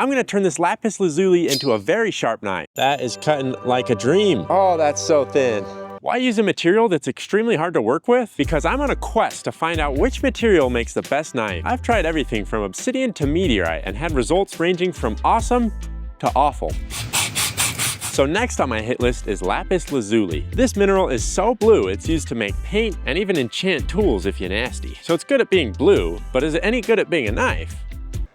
I'm gonna turn this Lapis Lazuli into a very sharp knife. That is cutting like a dream. Oh, that's so thin. Why use a material that's extremely hard to work with? Because I'm on a quest to find out which material makes the best knife. I've tried everything from obsidian to meteorite and had results ranging from awesome to awful. So next on my hit list is Lapis Lazuli. This mineral is so blue, it's used to make paint and even enchant tools if you're nasty. So it's good at being blue, but is it any good at being a knife?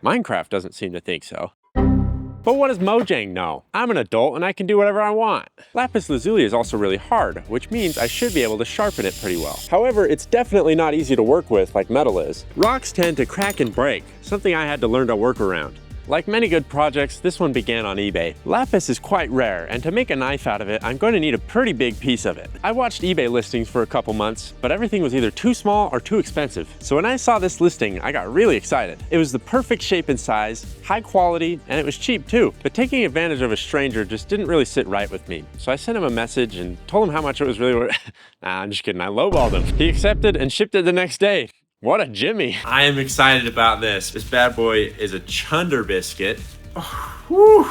Minecraft doesn't seem to think so. But what does Mojang know? I'm an adult and I can do whatever I want. Lapis Lazuli is also really hard, which means I should be able to sharpen it pretty well. However, it's definitely not easy to work with like metal is. Rocks tend to crack and break, something I had to learn to work around. Like many good projects, this one began on eBay. Lapis is quite rare, and to make a knife out of it, I'm going to need a pretty big piece of it. I watched eBay listings for a couple months, but everything was either too small or too expensive. So when I saw this listing, I got really excited. It was the perfect shape and size, high quality, and it was cheap too. But taking advantage of a stranger just didn't really sit right with me. So I sent him a message and told him how much it was really worth. Nah, I'm just kidding, I lowballed him. He accepted and shipped it the next day. What a Jimmy. I am excited about this. This bad boy is a chunder biscuit. Oh, whew,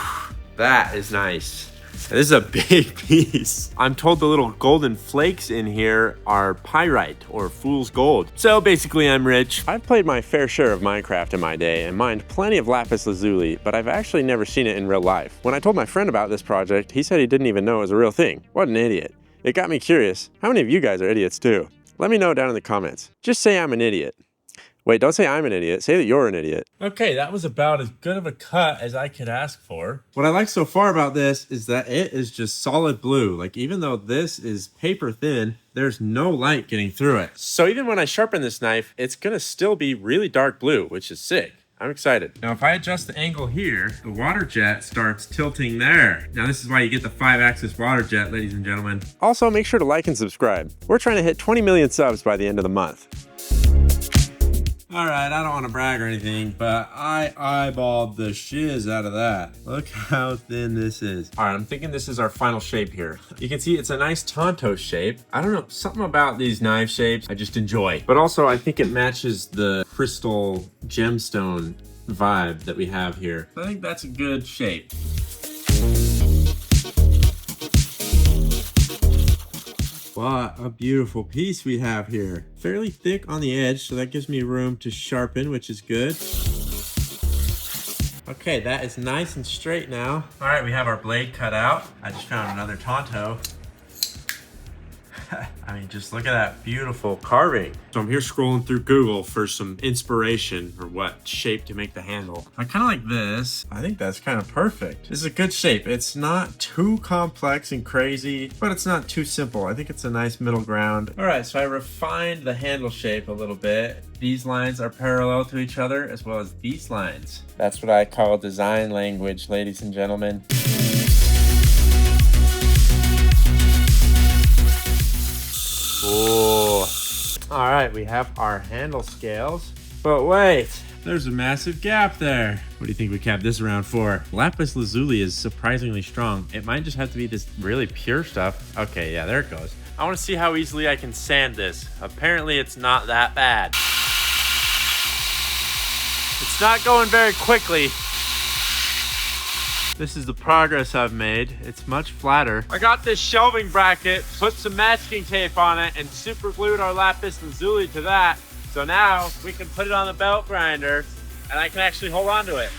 that is nice. This is a big piece. I'm told the little golden flakes in here are pyrite or fool's gold. So basically I'm rich. I've played my fair share of Minecraft in my day and mined plenty of Lapis Lazuli, but I've actually never seen it in real life. When I told my friend about this project, he said he didn't even know it was a real thing. What an idiot. It got me curious. How many of you guys are idiots too? Let me know down in the comments. Just say I'm an idiot. Wait, don't say I'm an idiot. Say that you're an idiot. Okay, that was about as good of a cut as I could ask for. What I like so far about this is that it is just solid blue. Like, even though this is paper thin, there's no light getting through it. So even when I sharpen this knife, it's gonna still be really dark blue, which is sick. I'm excited. Now, if I adjust the angle here, the Waterjet starts tilting there. Now, this is why you get the 5-axis Waterjet, ladies and gentlemen. Also, make sure to like and subscribe. We're trying to hit 20 million subs by the end of the month. All right, I don't want to brag or anything, but I eyeballed the shiz out of that. Look how thin this is. All right, I'm thinking this is our final shape here. You can see it's a nice Tonto shape. I don't know, something about these knife shapes I just enjoy. But also, I think it matches the crystal gemstone vibe that we have here. I think that's a good shape. What a beautiful piece we have here. Fairly thick on the edge, so that gives me room to sharpen, which is good. Okay, that is nice and straight now. All right, we have our blade cut out. I just found another Tonto. I mean, just look at that beautiful carving. So I'm here scrolling through Google for some inspiration for what shape to make the handle. I kind of like this. I think that's kind of perfect. This is a good shape. It's not too complex and crazy, but it's not too simple. I think it's a nice middle ground. All right, so I refined the handle shape a little bit. These lines are parallel to each other as well as these lines. That's what I call design language, ladies and gentlemen. Oh, all right, we have our handle scales, but wait, there's a massive gap there. What do you think we capped this around for? Lapis Lazuli is surprisingly strong. It might just have to be this really pure stuff. Okay, yeah, there it goes. I want to see how easily I can sand this. Apparently it's not that bad. It's not going very quickly. This is the progress I've made. It's much flatter. I got this shelving bracket, put some masking tape on it, and super glued our Lapis Lazuli to that. So now we can put it on the belt grinder and I can actually hold on to it.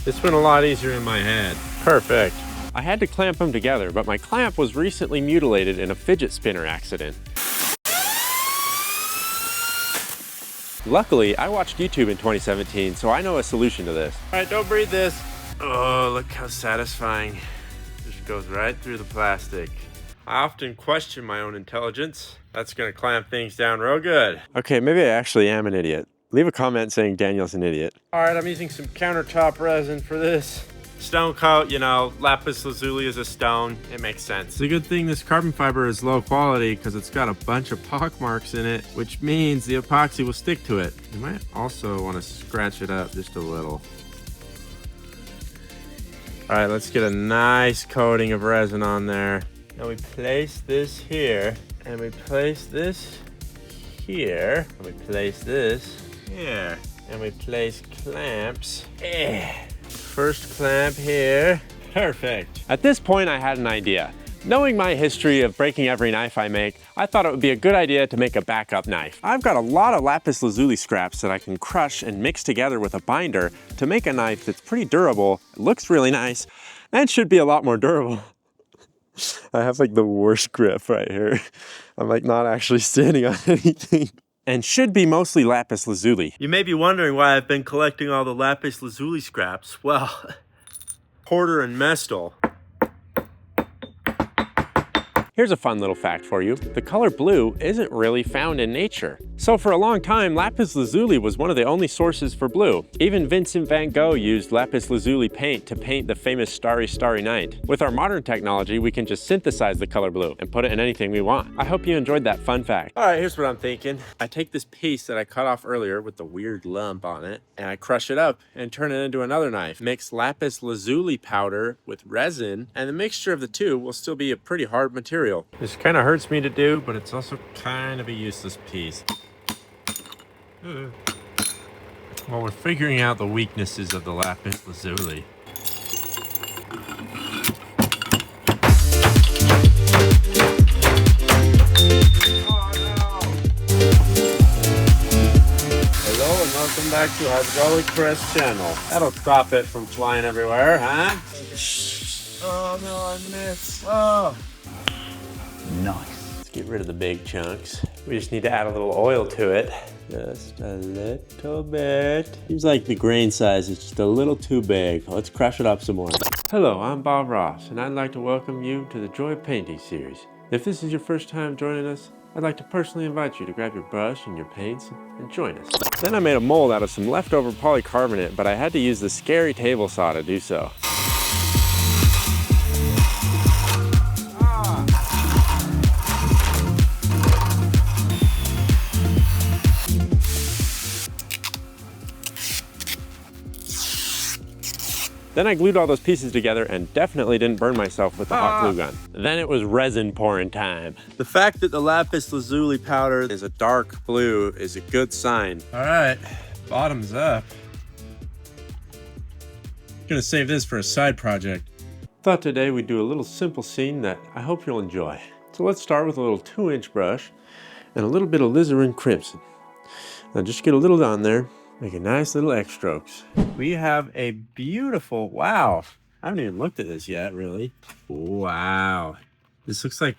This went a lot easier in my head. Perfect. I had to clamp them together, but my clamp was recently mutilated in a fidget spinner accident. Luckily, I watched YouTube in 2017, so I know a solution to this. All right, don't breathe this. Oh, look how satisfying. Just goes right through the plastic. I often question my own intelligence. That's gonna clamp things down real good. Okay, maybe I actually am an idiot. Leave a comment saying Daniel's an idiot. All right, I'm using some countertop resin for this. Stone coat, you know, Lapis Lazuli is a stone. It makes sense. It's a good thing this carbon fiber is low quality because it's got a bunch of pock marks in it, which means the epoxy will stick to it. You might also want to scratch it up just a little. All right, let's get a nice coating of resin on there. Now we place this here, and we place this here, and we place this here. and we place clamps. First clamp here. Perfect. At this point, I had an idea. Knowing my history of breaking every knife I make, I thought it would be a good idea to make a backup knife. I've got a lot of Lapis Lazuli scraps that I can crush and mix together with a binder to make a knife that's pretty durable, looks really nice, and should be a lot more durable. I have like the worst grip right here. I'm like not actually standing on anything. And should be mostly Lapis Lazuli. You may be wondering why I've been collecting all the Lapis Lazuli scraps. Well, Porter and Mestel. Here's a fun little fact for you. The color blue isn't really found in nature. So for a long time, Lapis Lazuli was one of the only sources for blue. Even Vincent van Gogh used Lapis Lazuli paint to paint the famous Starry, Starry Night. With our modern technology, we can just synthesize the color blue and put it in anything we want. I hope you enjoyed that fun fact. All right, here's what I'm thinking. I take this piece that I cut off earlier with the weird lump on it, and I crush it up and turn it into another knife. Mix Lapis Lazuli powder with resin, and the mixture of the two will still be a pretty hard material. This kind of hurts me to do, but it's also kind of a useless piece. Well, we're figuring out the weaknesses of the Lapis Lazuli. Oh no! Hello and welcome back to Hydraulic Press channel. That'll stop it from flying everywhere, huh? Oh no, I missed. Oh. Nice. Let's get rid of the big chunks. We just need to add a little oil to it. Just a little bit. Seems like the grain size is just a little too big. Let's crush it up some more. Hello, I'm Bob Ross, and I'd like to welcome you to the Joy of Painting series. If this is your first time joining us, I'd like to personally invite you to grab your brush and your paints and join us. Then I made a mold out of some leftover polycarbonate, but I had to use the scary table saw to do so. Then I glued all those pieces together and definitely didn't burn myself with the hot glue gun. Then it was resin pouring time. The fact that the Lapis Lazuli powder is a dark blue is a good sign. All right, bottoms up. Gonna save this for a side project. Thought today we'd do a little simple scene that I hope you'll enjoy. So let's start with a little 2-inch brush and a little bit of alizarin crimson. Now just get a little on there. Make a nice little X strokes. We have a beautiful, wow. I haven't even looked at this yet, really. Wow. This looks like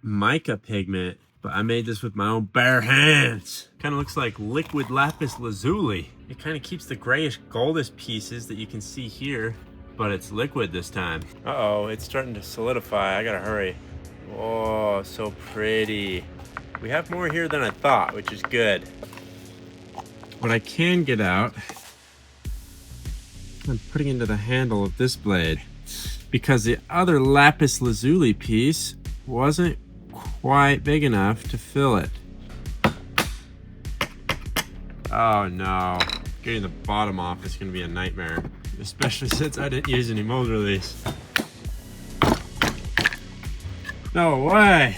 mica pigment, but I made this with my own bare hands. Kind of looks like liquid lapis lazuli. It kind of keeps the grayish goldish pieces that you can see here, but it's liquid this time. Uh-oh, it's starting to solidify. I gotta hurry. Oh, so pretty. We have more here than I thought, which is good. What I can get out, I'm putting into the handle of this blade because the other lapis lazuli piece wasn't quite big enough to fill it. Oh no, getting the bottom off is gonna be a nightmare, especially since I didn't use any mold release. No way,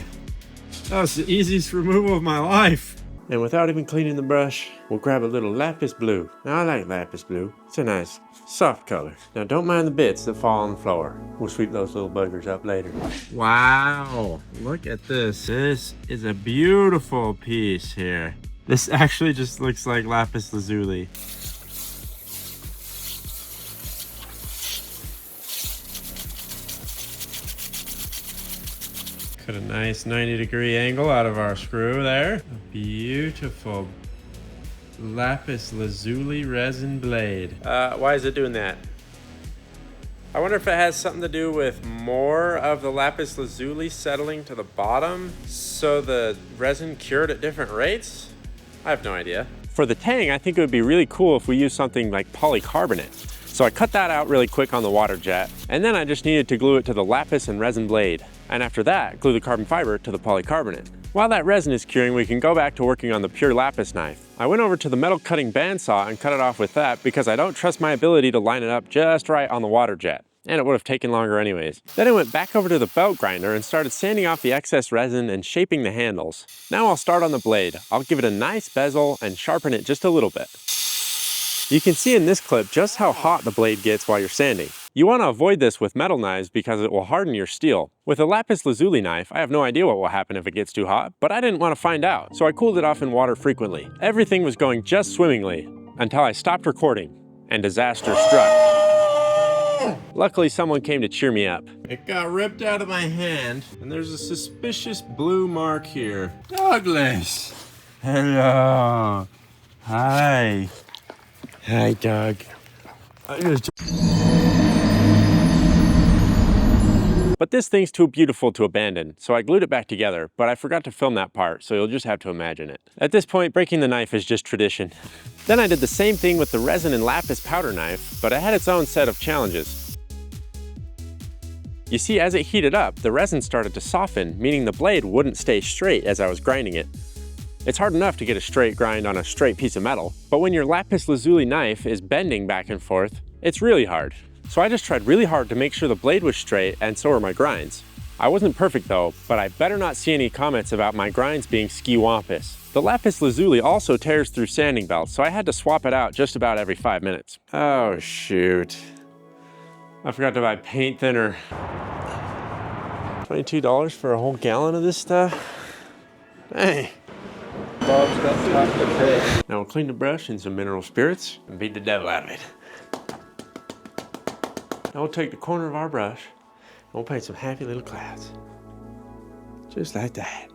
that was the easiest removal of my life. And without even cleaning the brush, we'll grab a little lapis blue. Now I like lapis blue. It's a nice, soft color. Now don't mind the bits that fall on the floor. We'll sweep those little buggers up later. Wow, look at this. This is a beautiful piece here. This actually just looks like lapis lazuli. Got a nice 90-degree angle out of our screw there. A beautiful lapis lazuli resin blade. Why is it doing that? I wonder if it has something to do with more of the lapis lazuli settling to the bottom so the resin cured at different rates? I have no idea. For the tang, I think it would be really cool if we used something like polycarbonate. So I cut that out really quick on the Waterjet, and then I just needed to glue it to the lapis and resin blade. And after that, glue the carbon fiber to the polycarbonate. While that resin is curing, we can go back to working on the pure lapis knife. I went over to the metal cutting bandsaw and cut it off with that because I don't trust my ability to line it up just right on the Waterjet. And it would have taken longer anyways. Then I went back over to the belt grinder and started sanding off the excess resin and shaping the handles. Now I'll start on the blade. I'll give it a nice bezel and sharpen it just a little bit. You can see in this clip just how hot the blade gets while you're sanding. You want to avoid this with metal knives because it will harden your steel. With a Lapis Lazuli knife, I have no idea what will happen if it gets too hot, but I didn't want to find out, so I cooled it off in water frequently. Everything was going just swimmingly until I stopped recording and disaster struck. Luckily, someone came to cheer me up. It got ripped out of my hand, and there's a suspicious blue mark here. Douglas! Hello. Hi. Hi, Doug. But this thing's too beautiful to abandon, so I glued it back together, but I forgot to film that part, so you'll just have to imagine it. At this point, breaking the knife is just tradition. Then I did the same thing with the resin and lapis powder knife, but it had its own set of challenges. You see, as it heated up, the resin started to soften, meaning the blade wouldn't stay straight as I was grinding it. It's hard enough to get a straight grind on a straight piece of metal, but when your Lapis Lazuli knife is bending back and forth, it's really hard. So I just tried really hard to make sure the blade was straight, and so were my grinds. I wasn't perfect though, but I better not see any comments about my grinds being ski-wampus. The Lapis Lazuli also tears through sanding belts, so I had to swap it out just about every 5 minutes. Oh shoot. I forgot to buy paint thinner. $22 for a whole gallon of this stuff? Dang. Bob's got time to pay. Now we'll clean the brush in some mineral spirits and beat the devil out of it. Now we'll take the corner of our brush and we'll paint some happy little clouds. Just like that.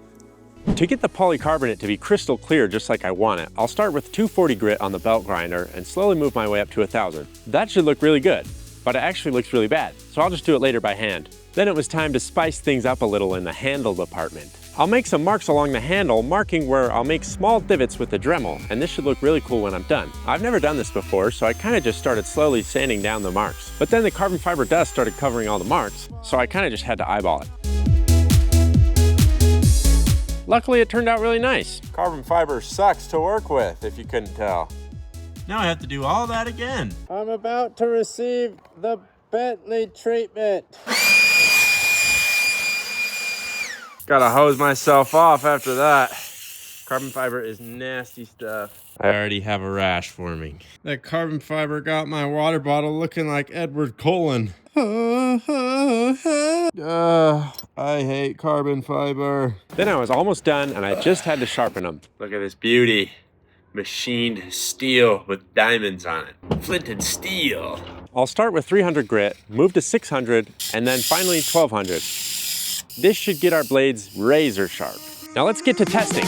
To get the polycarbonate to be crystal clear just like I want it, I'll start with 240 grit on the belt grinder and slowly move my way up to 1000. That should look really good, but it actually looks really bad, so I'll just do it later by hand. Then it was time to spice things up a little in the handle department. I'll make some marks along the handle, marking where I'll make small divots with the Dremel, and this should look really cool when I'm done. I've never done this before, so I kind of just started slowly sanding down the marks. But then the carbon fiber dust started covering all the marks, so I kind of just had to eyeball it. Luckily, it turned out really nice. Carbon fiber sucks to work with, if you couldn't tell. Now I have to do all that again. I'm about to receive the Bentley treatment. Gotta hose myself off after that. Carbon fiber is nasty stuff. I already have a rash forming. That carbon fiber got my water bottle looking like Edward Cullen. I hate carbon fiber. Then I was almost done and I just had to sharpen them. Look at this beauty. Machined steel with diamonds on it. Flint and steel. I'll start with 300 grit, move to 600, and then finally 1200. This should get our blades razor sharp. Now let's get to testing.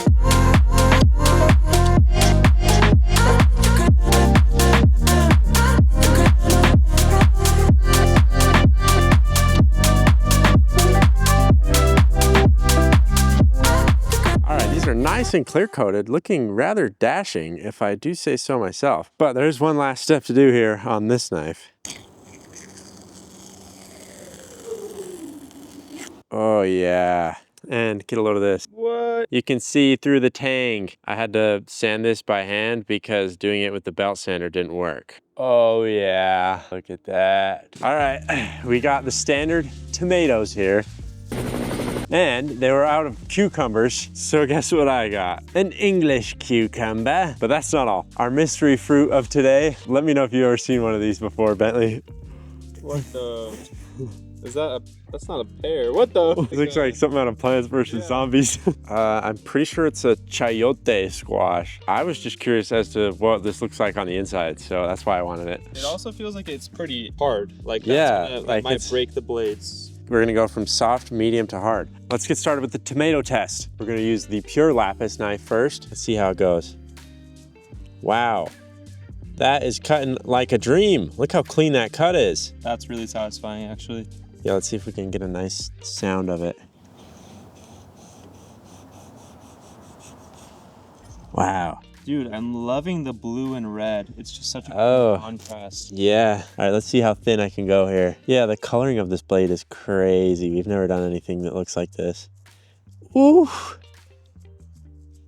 All right, these are nice and clear coated, looking rather dashing if I do say so myself. But there's one last step to do here on this knife. Oh yeah, and get a load of this. What? You can see through the tang. I had to sand this by hand because doing it with the belt sander didn't work. Oh yeah, look at that. All right, we got the standard tomatoes here. And they were out of cucumbers, so guess what I got? An English cucumber. But that's not all. Our mystery fruit of today. Let me know if you've ever seen one of these before, Bentley. What the? Is that a, that's not a pear. What the? It looks like something out of Plants vs. Zombies. I'm pretty sure it's a chayote squash. I was just curious as to what this looks like on the inside, so that's why I wanted it. It also feels like it's pretty hard. Like that's yeah, that might break the blades. We're gonna go from soft, medium to hard. Let's get started with the tomato test. We're gonna use the pure lapis knife first. Let's see how it goes. Wow. That is cutting like a dream. Look how clean that cut is. That's really satisfying, actually. Yeah, let's see if we can get a nice sound of it. Wow. Dude, I'm loving the blue and red. It's just such a cool contrast. Yeah. All right, let's see how thin I can go here. Yeah, the coloring of this blade is crazy. We've never done anything that looks like this. Ooh.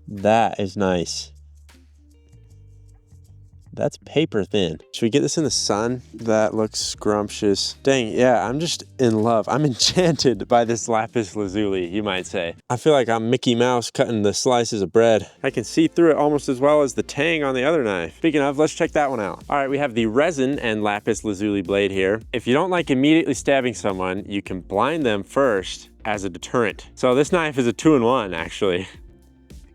That is nice. That's paper thin. Should we get this in the sun? That looks scrumptious. Dang, yeah, I'm just in love. I'm enchanted by this lapis lazuli, you might say. I feel like I'm Mickey Mouse cutting the slices of bread. I can see through it almost as well as the tang on the other knife. Speaking of, let's check that one out. All right, we have the resin and lapis lazuli blade here. If you don't like immediately stabbing someone, you can blind them first as a deterrent. So this knife is a 2-in-1, actually.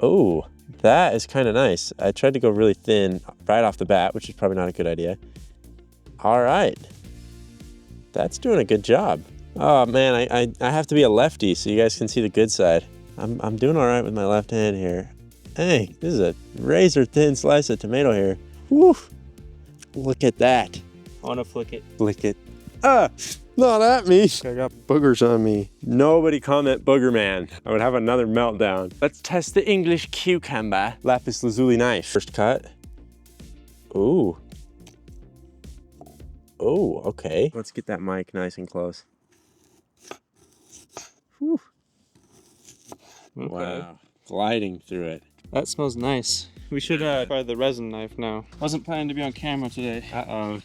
Oh. That is kind of nice. I tried to go really thin right off the bat, which is probably not a good idea. All right. That's doing a good job. Oh man, I have to be a lefty so you guys can see the good side. I'm doing all right with my left hand here. Hey, this is a razor thin slice of tomato here. Woo! Look at that. I want to flick it. Flick it. Ah! Not at me. I got boogers on me. Nobody comment booger man. I would have another meltdown. Let's test the English cucumber lapis lazuli knife. First cut. Ooh. Oh, okay. Let's get that mic nice and close. Whew. Okay. Wow. Gliding through it. That smells nice. We should try the resin knife now. Wasn't planning to be on camera today. Uh-oh.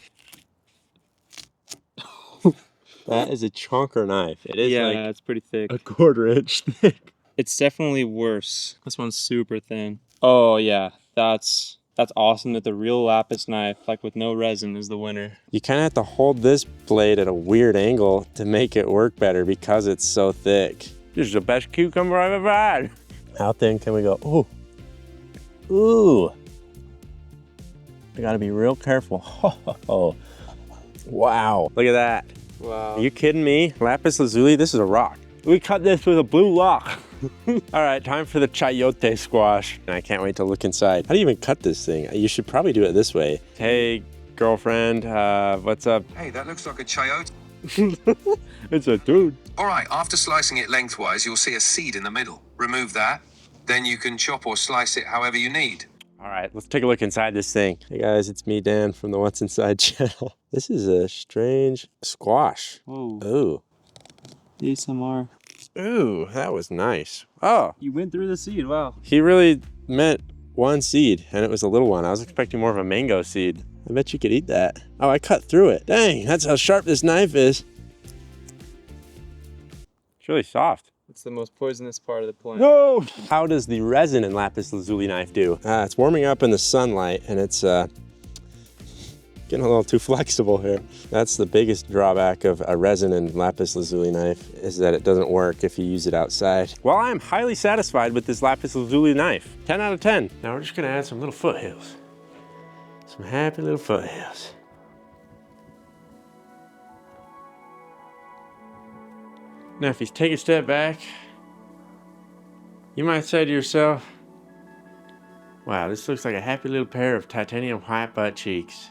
That is a chonker knife. It is like it's pretty thick. a 1/4 inch thick. It's definitely worse. This one's super thin. Oh yeah, that's awesome that the real lapis knife, like with no resin, is the winner. You kind of have to hold this blade at a weird angle to make it work better because it's so thick. This is the best cucumber I've ever had. How thin can we go? Ooh. Ooh. I gotta be real careful. Oh. Wow. Look at that. Wow. Are you kidding me? Lapis lazuli, this is a rock. We cut this with a blue lock. All right, time for the chayote squash. I can't wait to look inside. How do you even cut this thing? You should probably do it this way. Hey, girlfriend, what's up? Hey, that looks like a chayote. It's a dude. All right, after slicing it lengthwise, you'll see a seed in the middle. Remove that. Then you can chop or slice it however you need. All right, let's take a look inside this thing. Hey guys, it's me, Dan, from the What's Inside channel. This is a strange squash. Whoa. Ooh. ASMR. Ooh, that was nice. Oh. You went through the seed, wow. He really meant one seed, and it was a little one. I was expecting more of a mango seed. I bet you could eat that. Oh, I cut through it. Dang, that's how sharp this knife is. It's really soft. It's the most poisonous part of the plant. No! How does the resin and lapis lazuli knife do? It's warming up in the sunlight, and it's getting a little too flexible here. That's the biggest drawback of a resin and lapis lazuli knife, is that it doesn't work if you use it outside. Well, I'm highly satisfied with this lapis lazuli knife. 10 out of 10. Now we're just gonna add some little foothills. Some happy little foothills. Now, if you take a step back, you might say to yourself, wow, this looks like a happy little pair of titanium white butt cheeks.